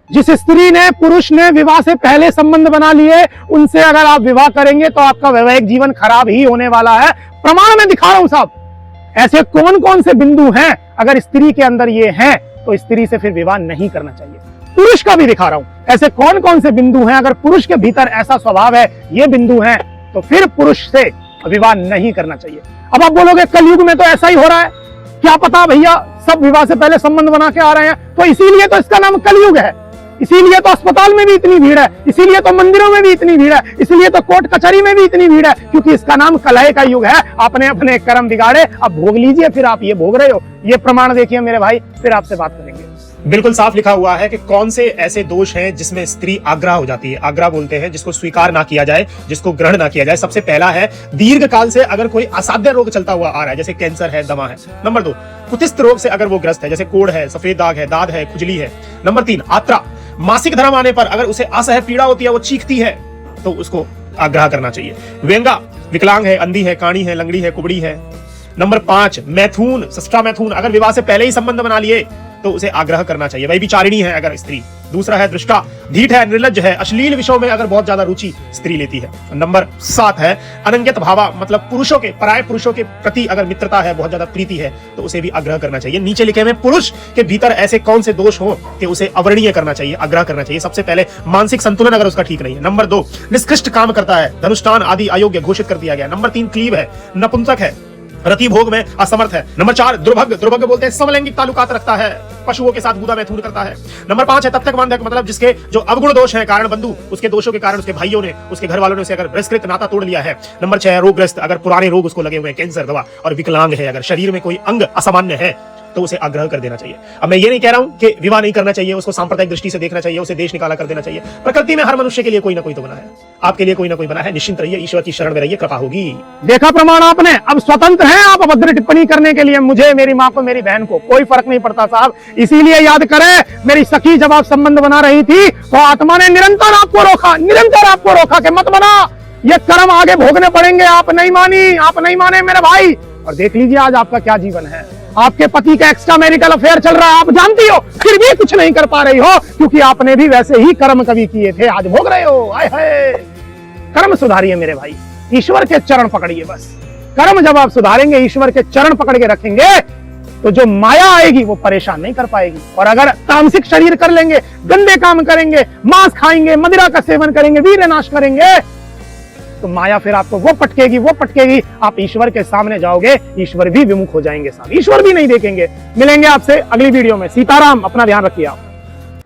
जिस स्त्री ने पुरुष ने विवाह से पहले संबंध बना लिए, उनसे अगर आप विवाह करेंगे तो आपका वैवाहिक जीवन खराब ही होने वाला है। प्रमाण में दिखा रहा हूं साहब। ऐसे कौन कौन से बिंदु हैं, अगर स्त्री के अंदर ये हैं तो स्त्री से फिर विवाह नहीं करना चाहिए। पुरुष का भी दिखा रहा हूं, ऐसे कौन कौन से बिंदु हैं, अगर पुरुष के भीतर ऐसा स्वभाव है, ये बिंदु हैं, तो फिर पुरुष से विवाह नहीं करना चाहिए। अब आप बोलोगे कलयुग में तो ऐसा ही हो रहा है, क्या पता भैया, सब विवाह से पहले संबंध बना के आ रहे हैं, तो इसीलिए तो इसका नाम कलयुग है, इसीलिए तो अस्पताल में भी इतनी भीड़ है, इसीलिए तो मंदिरों में भी इतनी भीड़ है, इसलिए तो कोर्ट कचहरी में भी इतनी भीड़ है, क्योंकि इसका नाम कलह का युग है। आपने अपने कर्म बिगाड़े, अब भोग लीजिए, फिर आप ये भोग रहे हो। ये प्रमाण देखिए मेरे भाई, फिर आपसे बात करेंगे। बिल्कुल साफ लिखा हुआ है कि कौन से ऐसे दोष हैं जिसमें स्त्री आग्रह हो जाती है। आग्रह बोलते हैं जिसको स्वीकार ना किया जाए, जिसको ग्रहण ना किया जाए। सबसे पहला है दीर्घ काल से अगर कोई असाध्य रोग चलता हुआ आ रहा है, जैसे कैंसर है, दमा है। नंबर 2, कुतिस्थ रोग से अगर वो ग्रस्त है, जैसे कोढ़ है, सफेद दाग है, दाद है, खुजली है। नंबर 3, आत्रा, मासिक धर्म आने पर अगर उसे असह्य पीड़ा होती है, वो चीखती है, तो उसको आग्रह करना चाहिए। व्यंगा, विकलांग है, अंधी है, काणी है, लंगड़ी है, कुबड़ी है। नंबर 5, मैथुन, सष्टा मैथुन, अगर विवाह से पहले ही संबंध बना लिए तो उसे आग्रह करना चाहिए, वही विचारिणी है अगर स्त्री। दूसरा है दृष्टा, ढीठ है, निर्लज्ज है, अश्लील विषयों में अगर बहुत ज्यादा रुचि स्त्री लेती है। नंबर 7 है अनंगत भावा, मतलब पुरुषों के, पराये पुरुषों के प्रति अगर मित्रता है, बहुत ज्यादा प्रीति है, तो उसे भी आग्रह करना चाहिए। नीचे लिखे में पुरुष के भीतर ऐसे कौन से दोष हो कि उसे अवर्णीय करना चाहिए, आग्रह करना चाहिए। सबसे पहले मानसिक संतुलन अगर उसका ठीक नहीं है। नंबर 2, निष्कृष्ट काम करता है, धनुष्ठान आदि अयोग्य घोषित कर दिया गया। नंबर 3, क्लीब है, नपुंसक है, रति भोग में असमर्थ है। नंबर 4, दुर्भग, दुर्भग बोलते हैं समलैंगिक ताल्लुकात रखता है, पशुओं के साथ गुदा मैथुन करता है। नंबर 5 है तथ्यक बांधक, मतलब जिसके जो अवगुण दोष हैं, कारण बंधु, उसके दोषों के कारण उसके भाइयों ने, उसके घर वालों ने उसे अगर बहिष्कृत नाता तोड़ लिया है। नंबर 6 है रोगग्रस्त, अगर पुराने रोग उसको लगे हुए हैं, कैंसर दवा। और विकलांग है, अगर शरीर में कोई अंग असामान्य है तो उसे आग्रह कर देना चाहिए। अब मैं ये नहीं कह रहा हूं कि विवाह नहीं करना चाहिए, उसको सांप्रदायिक दृष्टि से देखना चाहिए, उसे देश निकाला कर देना चाहिए। प्रकृति में हर मनुष्य के लिए कोई ना कोई तो बना है, आपके लिए कोई ना कोई बना है। निश्चिंत रहिए, ईश्वर की शरण में रहिए, कृपा होगी। देखा प्रमाण आपने, अब स्वतंत्र हैं आप अभद्र टिप्पणी करने के लिए। मुझे, मेरी माँ को, मेरी बहन को कोई फर्क नहीं पड़ता साहब। इसीलिए याद करें, मेरी सखी जब आप संबंध बना रही थी तो आत्मा ने निरंतर आपको रोका, निरंतर आपको रोका कि मत बना, ये कर्म आगे भोगने पड़ेंगे। आप नहीं मानी, आप नहीं माने मेरे भाई। और देख लीजिए आज आपका क्या जीवन है। आपके पति का एक्स्ट्रा मैरिटल अफेयर चल रहा है, आप जानती हो, फिर भी कुछ नहीं कर पा रही हो, क्योंकि आपने भी वैसे ही कर्म कभी किए थे, आज भोग रहे हो। आए हाय, कर्म सुधारिए मेरे भाई, ईश्वर के चरण पकड़िए बस। कर्म जब आप सुधारेंगे, ईश्वर के चरण पकड़ के रखेंगे, तो जो माया आएगी वो परेशान नहीं कर पाएगी। और अगर तामसिक शरीर कर लेंगे, गंदे काम करेंगे, मांस खाएंगे, मदिरा का सेवन करेंगे, वीर्य नाश करेंगे, तो माया फिर आपको वो पटकेगी, आप ईश्वर के सामने जाओगे, ईश्वर भी विमुख हो जाएंगे साहब, ईश्वर भी नहीं देखेंगे। मिलेंगे आपसे अगली वीडियो में। सीताराम, अपना ध्यान रखिए आप।